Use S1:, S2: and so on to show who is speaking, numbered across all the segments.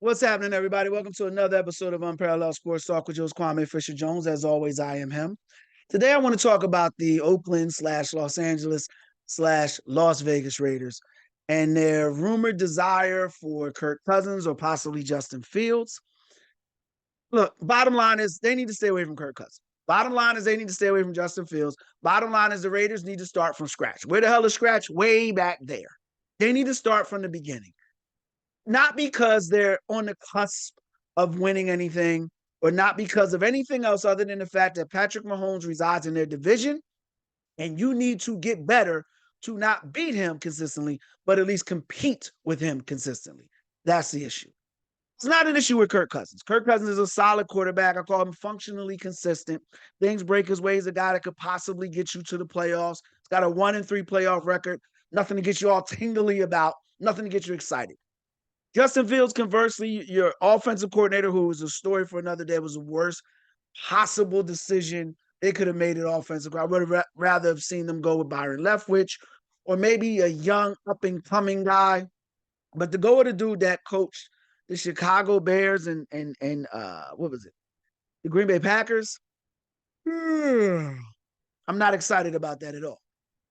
S1: What's happening, everybody? Welcome to another episode of Unparalleled Sports Talk with yours, Kwame Fisher Jones. As always, I am him. Today, I want to talk about the Oakland / Los Angeles / Las Vegas Raiders and their rumored desire for Kirk Cousins or possibly Justin Fields. Look, bottom line is they need to stay away from Kirk Cousins. Bottom line is they need to stay away from Justin Fields. Bottom line is the Raiders need to start from scratch. Where the hell is scratch? Way back there. They need to start from the beginning. Not because they're on the cusp of winning anything or not because of anything else other than the fact that Patrick Mahomes resides in their division and you need to get better to not beat him consistently, but at least compete with him consistently. That's the issue. It's not an issue with Kirk Cousins. Kirk Cousins is a solid quarterback. I call him functionally consistent. Things break his way. He's a guy that could possibly get you to the playoffs. He's got a 1-3 playoff record. Nothing to get you all tingly about. Nothing to get you excited. Justin Fields, conversely, your offensive coordinator, who was a story for another day, was the worst possible decision they could have made it offensive. I would have rather have seen them go with Byron Leftwich or maybe a young up-and-coming guy. But to go with a dude that coached the Chicago Bears and what was it? The Green Bay Packers. I'm not excited about that at all.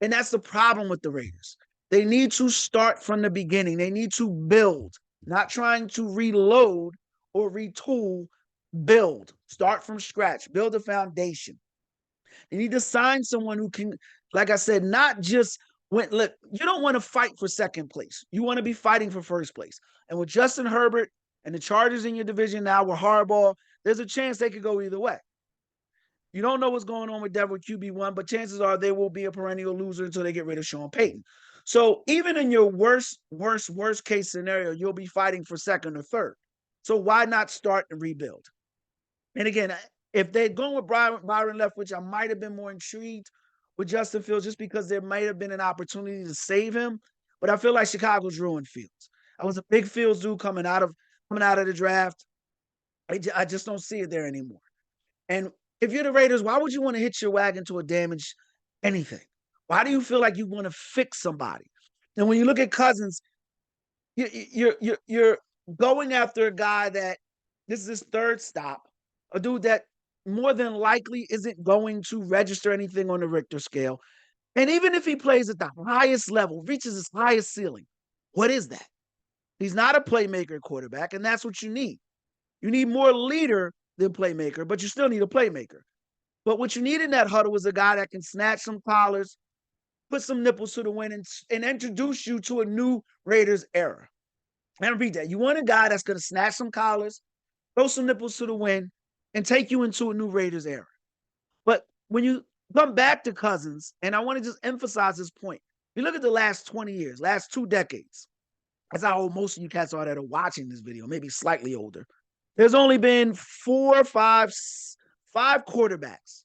S1: And that's the problem with the Raiders. They need to start from the beginning. They need to build, not trying to reload or retool, build. Start from scratch, build a foundation. They need to sign someone who can, like I said, not just look, you don't want to fight for second place. You want to be fighting for first place. And with Justin Herbert and the Chargers in your division now with Harbaugh, there's a chance they could go either way. You don't know what's going on with Denver QB1, but chances are they will be a perennial loser until they get rid of Sean Payton. So even in your worst case scenario, you'll be fighting for second or third. So why not start and rebuild? And again, if they'd gone with Byron Leftwich, I might have been more intrigued with Justin Fields just because there might have been an opportunity to save him. But I feel like Chicago's ruined Fields. I was a big Fields dude coming out of the draft. I just don't see it there anymore. And if you're the Raiders, why would you want to hitch your wagon to a damaged anything? Why do you feel like you want to fix somebody? And when you look at Cousins, you're going after a guy that this is his third stop, a dude that more than likely isn't going to register anything on the Richter scale. And even if he plays at the highest level, reaches his highest ceiling, what is that? He's not a playmaker quarterback, and that's what you need. You need more leader than playmaker, but you still need a playmaker. But what you need in that huddle is a guy that can snatch some collars, put some nipples to the wind, and introduce you to a new Raiders era. And repeat that. You want a guy that's going to snatch some collars, throw some nipples to the wind, and take you into a new Raiders era. But when you come back to Cousins, and I want to just emphasize this point, you look at the last 20 years, last 2 decades. That's how old most of you cats are that are watching this video, maybe slightly older. There's only been 5 quarterbacks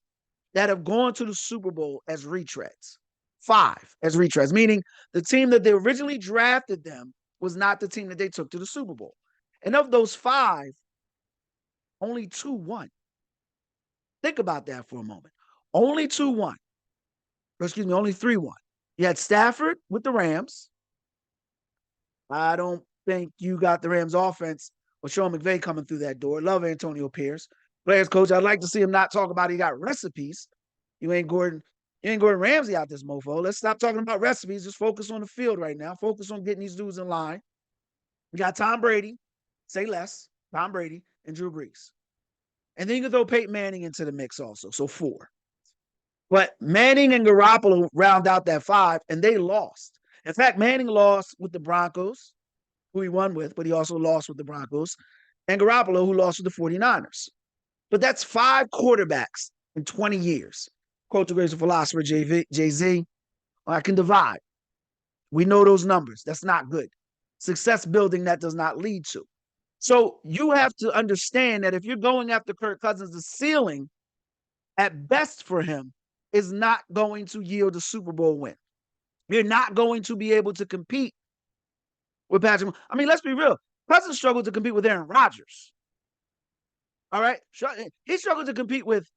S1: that have gone to the Super Bowl as retreads. 5 as retreads, meaning the team that they originally drafted them was not the team that they took to the Super Bowl. And of those 5, only 2 won. Think about that for a moment. Only 2 won. Or excuse me, only 3 won. You had Stafford with the Rams. I don't think you got the Rams offense with Sean McVay coming through that door. Love Antonio Pierce. Players coach, I'd like to see him not talk about he got recipes. You ain't Gordon Ramsay out this mofo. Let's stop talking about recipes. Just focus on the field right now. Focus on getting these dudes in line. You got Tom Brady, say less, Tom Brady, and Drew Brees. And then you can throw Peyton Manning into the mix also. So 4. But Manning and Garoppolo round out that 5, and they lost. In fact, Manning lost with the Broncos, who he won with, but he also lost with the Broncos, and Garoppolo, who lost with the 49ers. But that's 5 quarterbacks in 20 years. Quote the great philosopher Jay-Z, I can divide. We know those numbers. That's not good. Success building that does not lead to. So you have to understand that if you're going after Kirk Cousins, the ceiling at best for him is not going to yield a Super Bowl win. You're not going to be able to compete with Patrick. I mean, let's be real. Cousins struggled to compete with Aaron Rodgers. All right. He struggled to compete with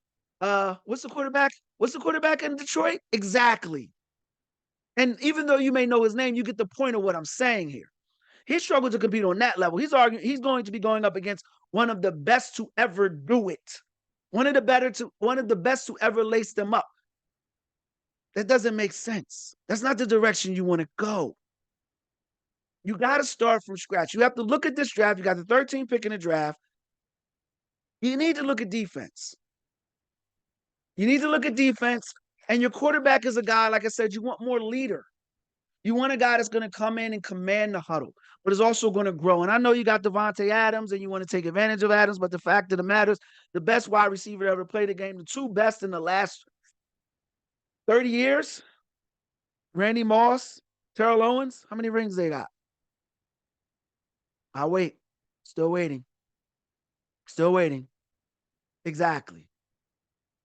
S1: what's the quarterback? What's the quarterback in Detroit? Exactly. And even though you may know his name, you get the point of what I'm saying here. He struggled to compete on that level. He's going to be going up against one of the best to ever do it. One of the best to ever lace them up. That doesn't make sense. That's not the direction you want to go. You got to start from scratch. You have to look at this draft. You got the 13th pick in the draft. You need to look at defense. You need to look at defense. And your quarterback is a guy, like I said, you want more leader. You want a guy that's going to come in and command the huddle, but is also going to grow. And I know you got Devontae Adams and you want to take advantage of Adams, but the fact of the matter is the best wide receiver to ever play the game, the two best in the last 30 years, Randy Moss, Terrell Owens, how many rings they got? I'll wait. Still waiting. Still waiting. Exactly.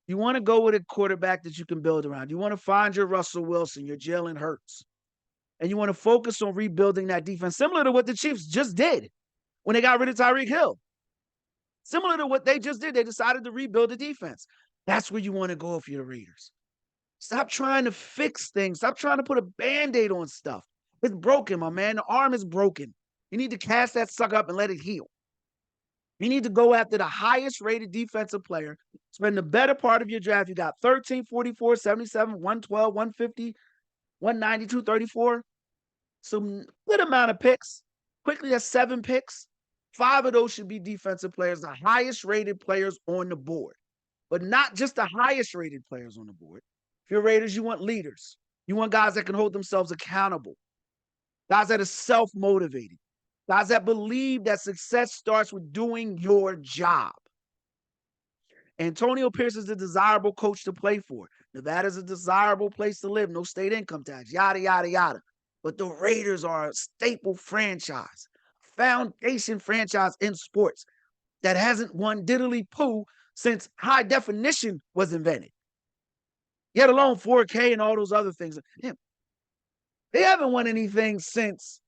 S1: You want to go with a quarterback that you can build around. You want to find your Russell Wilson, your Jalen Hurts. And you want to focus on rebuilding that defense, similar to what the Chiefs just did when they got rid of Tyreek Hill. Similar to what they just did. They decided to rebuild the defense. That's where you want to go if you're the Raiders. Stop trying to fix things. Stop trying to put a Band-Aid on stuff. It's broken, my man. The arm is broken. You need to cast that sucker up and let it heal. You need to go after the highest rated defensive player. Spend the better part of your draft. You got 13, 44, 77, 112, 150, 192, 34. Some good amount of picks. Quickly, that's 7 picks. 5 of those should be defensive players, the highest rated players on the board. But not just the highest rated players on the board. If you're Raiders, you want leaders. You want guys that can hold themselves accountable. Guys that are self-motivated. Guys that believe that success starts with doing your job. Antonio Pierce is a desirable coach to play for. Nevada's a desirable place to live. No state income tax, yada, yada, yada. But the Raiders are a staple franchise, foundation franchise in sports that hasn't won diddly poo since high definition was invented. Yet alone 4K and all those other things. They haven't won anything since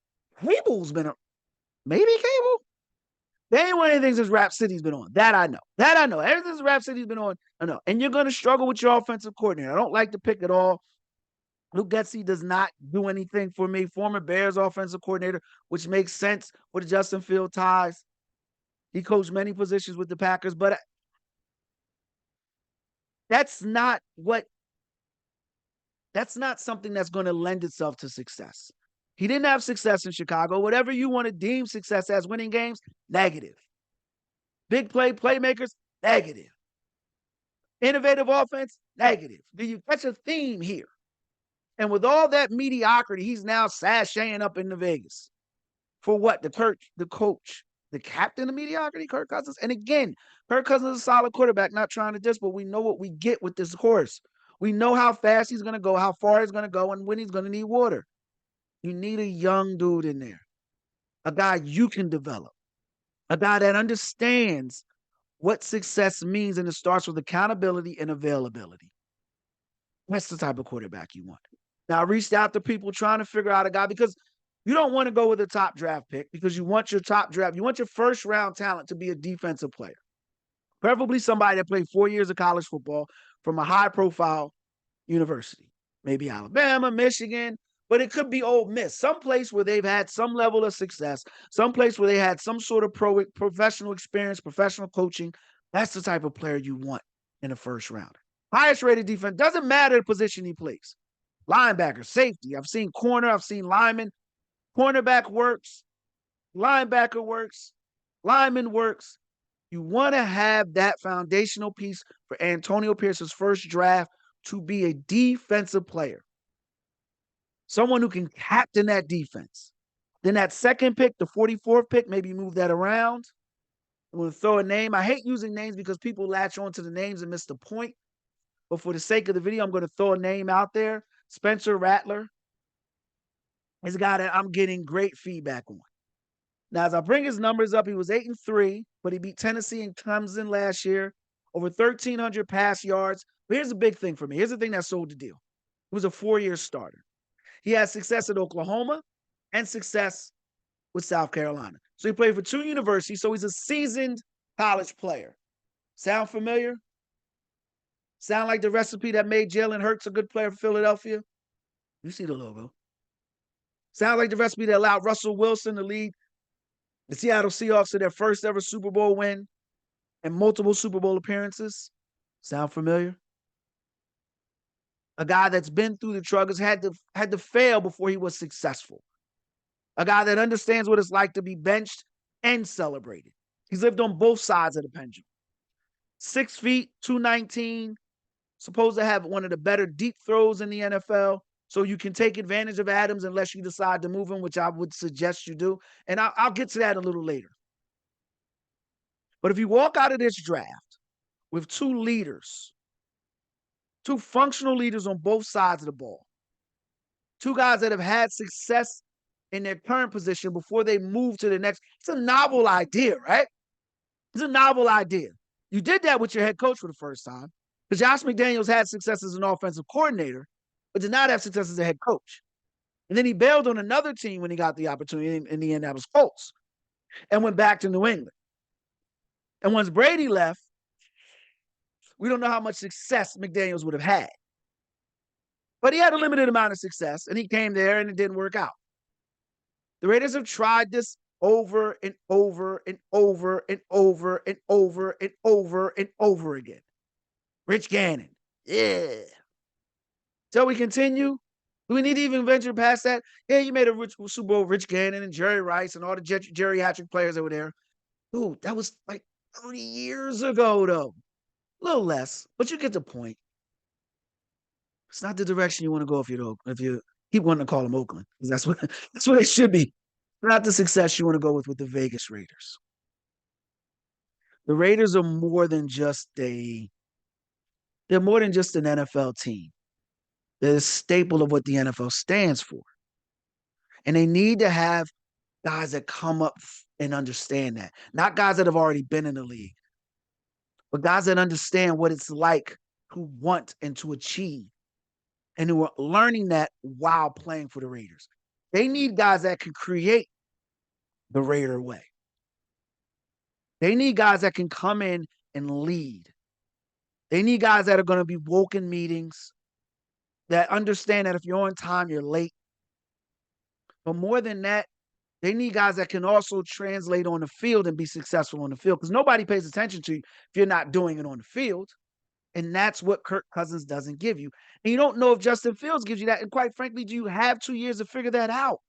S1: cable's been maybe cable. They ain't won anything since Rap City's been on. That I know. That I know. Ever since Rap City's been on, I know. And you're going to struggle with your offensive coordinator. I don't like the pick at all. Luke Getsy does not do anything for me. Former Bears offensive coordinator, which makes sense with the Justin Field ties. He coached many positions with the Packers, but that's not something that's going to lend itself to success. He didn't have success in Chicago. Whatever you want to deem success as, winning games, negative. Big playmakers, negative. Innovative offense, negative. Do you catch a theme here? And with all that mediocrity, he's now sashaying up into Vegas. For what? The coach, the captain of mediocrity, Kirk Cousins. And again, Kirk Cousins is a solid quarterback, not trying to diss, but we know what we get with this horse. We know how fast he's going to go, how far he's going to go, and when he's going to need water. You need a young dude in there, a guy you can develop, a guy that understands what success means, and it starts with accountability and availability. That's the type of quarterback you want. Now, I reached out to people trying to figure out a guy because you don't want to go with a top draft pick because you want your first round talent to be a defensive player, preferably somebody that played 4 years of college football from a high profile university, maybe Alabama, Michigan. But it could be Ole Miss, someplace where they've had some level of success, someplace where they had some sort of professional experience, professional coaching. That's the type of player you want in the first round. Highest rated defense, doesn't matter the position he plays. Linebacker, safety. I've seen corner, I've seen lineman. Cornerback works. Linebacker works. Lineman works. You want to have that foundational piece for Antonio Pierce's first draft to be a defensive player. Someone who can captain that defense. Then that second pick, the 44th pick, maybe move that around. I'm going to throw a name. I hate using names because people latch on to the names and miss the point. But for the sake of the video, I'm going to throw a name out there. Spencer Rattler is a guy that I'm getting great feedback on. Now, as I bring his numbers up, he was 8-3, but he beat Tennessee and Clemson last year. Over 1,300 pass yards. But here's the big thing for me. Here's the thing that sold the deal. He was a 4-year starter. He had success at Oklahoma and success with South Carolina. So he played for 2 universities, so he's a seasoned college player. Sound familiar? Sound like the recipe that made Jalen Hurts a good player for Philadelphia? You see the logo. Sounds like the recipe that allowed Russell Wilson to lead the Seattle Seahawks to their first ever Super Bowl win and multiple Super Bowl appearances. Sound familiar? A guy that's been through the struggles, had to fail before he was successful. A guy that understands what it's like to be benched and celebrated. He's lived on both sides of the pendulum. 6 feet, 219, supposed to have one of the better deep throws in the NFL. So you can take advantage of Adams unless you decide to move him, which I would suggest you do. And I'll get to that a little later. But if you walk out of this draft with two leaders, two functional leaders on both sides of the ball, two guys that have had success in their current position before they move to the next, it's a novel idea, right? It's a novel idea. You did that with your head coach for the first time because Josh McDaniels had success as an offensive coordinator, but did not have success as a head coach. And then he bailed on another team when he got the opportunity in the Indianapolis Colts and went back to New England. And once Brady left, we don't know how much success McDaniels would have had. But he had a limited amount of success, and he came there, and it didn't work out. The Raiders have tried this over and over and over and over and over and over and over again. Rich Gannon. Yeah. Shall we continue? Do we need to even venture past that? Yeah, you made a Super Bowl, Rich Gannon and Jerry Rice and all the geriatric players over there. Dude, that was like 30 years ago, though. A little less, but you get the point. It's not the direction you want to go if you keep wanting to call them Oakland, because that's what it should be. Not the success you want to go with the Vegas Raiders. The Raiders are more than just an NFL team. They're a staple of what the NFL stands for. And they need to have guys that come up and understand that. Not guys that have already been in the league, but guys that understand what it's like to want and to achieve and who are learning that while playing for the Raiders. They need guys that can create the Raider way. They need guys that can come in and lead. They need guys that are going to be woke in meetings, that understand that if you're on time, you're late. But more than that, they need guys that can also translate on the field and be successful on the field, because nobody pays attention to you if you're not doing it on the field. And that's what Kirk Cousins doesn't give you. And you don't know if Justin Fields gives you that. And quite frankly, do you have 2 years to figure that out?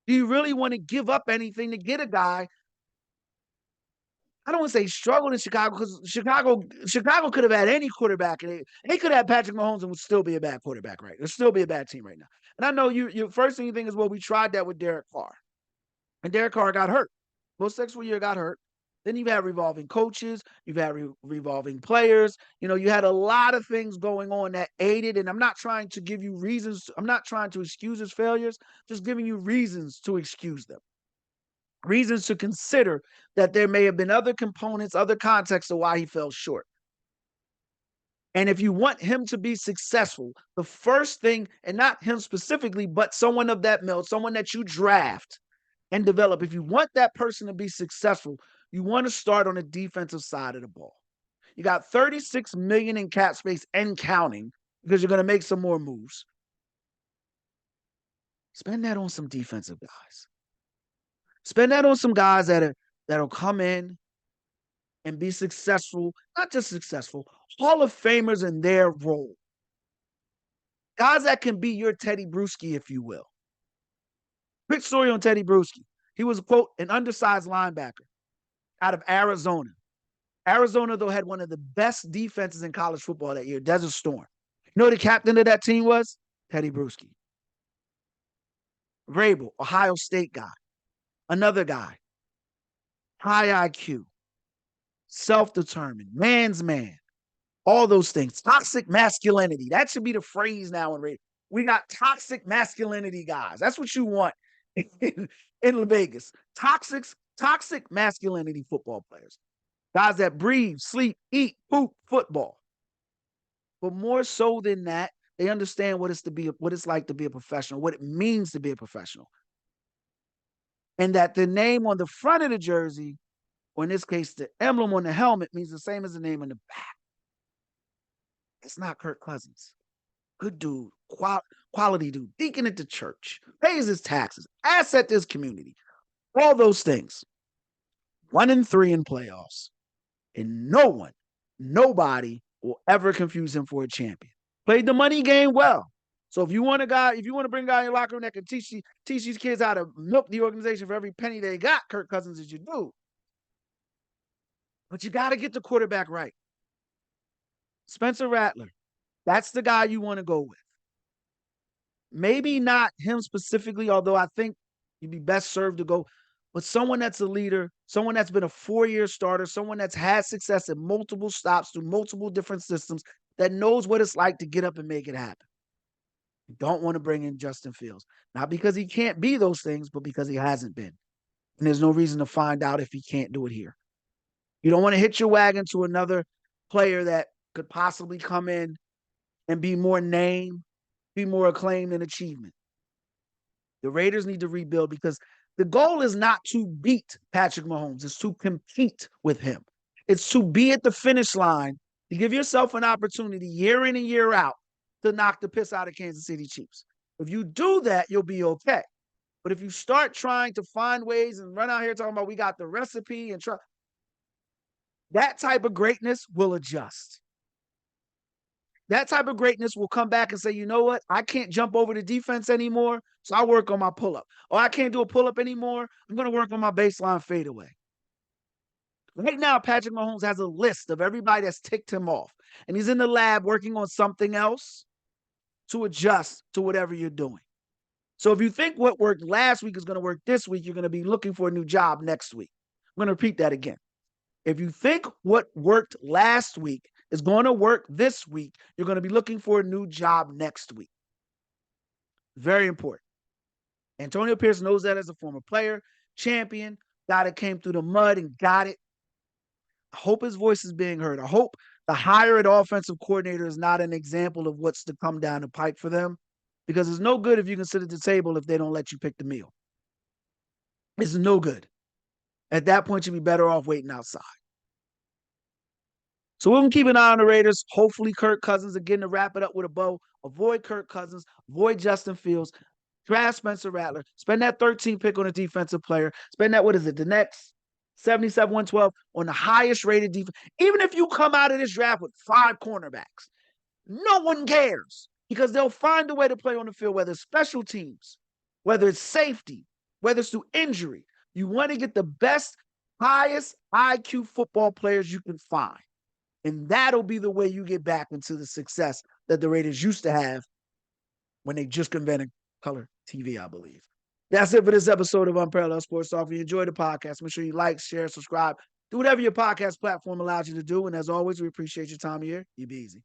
S1: Do you really want to give up anything to get a guy? I don't want to say struggled in Chicago, because Chicago could have had any quarterback, and they could have Patrick Mahomes and would still be a bad quarterback, right? It'd still be a bad team right now. And I know you first thing you think is, well, we tried that with Derek Carr. And Derek Carr got hurt. Most successful year got hurt. Then you've had revolving coaches. You've had revolving players. You had a lot of things going on that aided. And I'm not trying to give you reasons. I'm not trying to excuse his failures. Just giving you reasons to excuse them. Reasons to consider that there may have been other components, other contexts of why he fell short. And if you want him to be successful, the first thing, and not him specifically, but someone of that milk, someone that you draft and develop, if you want that person to be successful, you want to start on the defensive side of the ball. You got $36 million in cap space and counting, because you're going to make some more moves. Spend that on some defensive guys. Spend that on some guys that'll come in and be successful, not just successful, Hall of Famers in their role. Guys that can be your Teddy Bruschi, if you will. Quick story on Teddy Bruschi. He was, quote, an undersized linebacker out of Arizona. Arizona, though, had one of the best defenses in college football that year, Desert Storm. You know who the captain of that team was? Teddy Bruschi. Vrabel, Ohio State guy. Another guy. High IQ. Self-determined. Man's man. All those things. Toxic masculinity. That should be the phrase now in radio. We got toxic masculinity guys. That's what you want in Vegas. Toxic masculinity football players. Guys that breathe, sleep, eat, poop, football. But more so than that, they understand what it's like to be a professional, what it means to be a professional. And that the name on the front of the jersey, or in this case, the emblem on the helmet, means the same as the name on the back. It's not Kirk Cousins. Good dude, quality dude, deacon at the church, pays his taxes, asset to his community, all those things. 1-3 in playoffs. And nobody will ever confuse him for a champion. Played the money game well. So if you want to bring a guy in your locker room that can teach these kids how to milk the organization for every penny they got, Kirk Cousins is your dude. But you got to get the quarterback right. Spencer Rattler, that's the guy you want to go with. Maybe not him specifically, although I think you'd be best served to go with someone that's a leader, someone that's been a 4-year starter, someone that's had success at multiple stops through multiple different systems, that knows what it's like to get up and make it happen. You don't want to bring in Justin Fields, not because he can't be those things, but because he hasn't been. And there's no reason to find out if he can't do it here. You don't want to hitch your wagon to another player that could possibly come in and be more named, be more acclaimed than achievement. The Raiders need to rebuild because the goal is not to beat Patrick Mahomes. It's to compete with him. It's to be at the finish line, to give yourself an opportunity year in and year out to knock the piss out of Kansas City Chiefs. If you do that, you'll be okay. But if you start trying to find ways and run out here talking about we got the recipe and try, that type of greatness will adjust. That type of greatness will come back and say, you know what? I can't jump over the defense anymore, so I work on my pull-up. Or I can't do a pull-up anymore, I'm going to work on my baseline fadeaway. Right now, Patrick Mahomes has a list of everybody that's ticked him off. And he's in the lab working on something else to adjust to whatever you're doing. So if you think what worked last week is going to work this week, you're going to be looking for a new job next week. I'm going to repeat that again. If you think what worked last week is going to work this week, you're going to be looking for a new job next week. Very important. Antonio Pierce knows that as a former player, champion, guy that came through the mud and got it. I hope his voice is being heard. I hope the hired offensive coordinator is not an example of what's to come down the pike for them, because it's no good if you can sit at the table if they don't let you pick the meal. It's no good. At that point, you'd be better off waiting outside. So we're going to keep an eye on the Raiders. Hopefully, Kirk Cousins, again, to wrap it up with a bow. Avoid Kirk Cousins. Avoid Justin Fields. Draft Spencer Rattler. Spend that 13th pick on a defensive player. Spend that, the next 77, 112 on the highest rated defense. Even if you come out of this draft with 5 cornerbacks, no one cares because they'll find a way to play on the field, whether it's special teams, whether it's safety, whether it's through injury. You want to get the best, highest IQ football players you can find. And that'll be the way you get back into the success that the Raiders used to have when they just invented color TV, I believe. That's it for this episode of Unparalleled Sports Talk. If you enjoyed the podcast, make sure you like, share, subscribe. Do whatever your podcast platform allows you to do. And as always, we appreciate your time here. You be easy.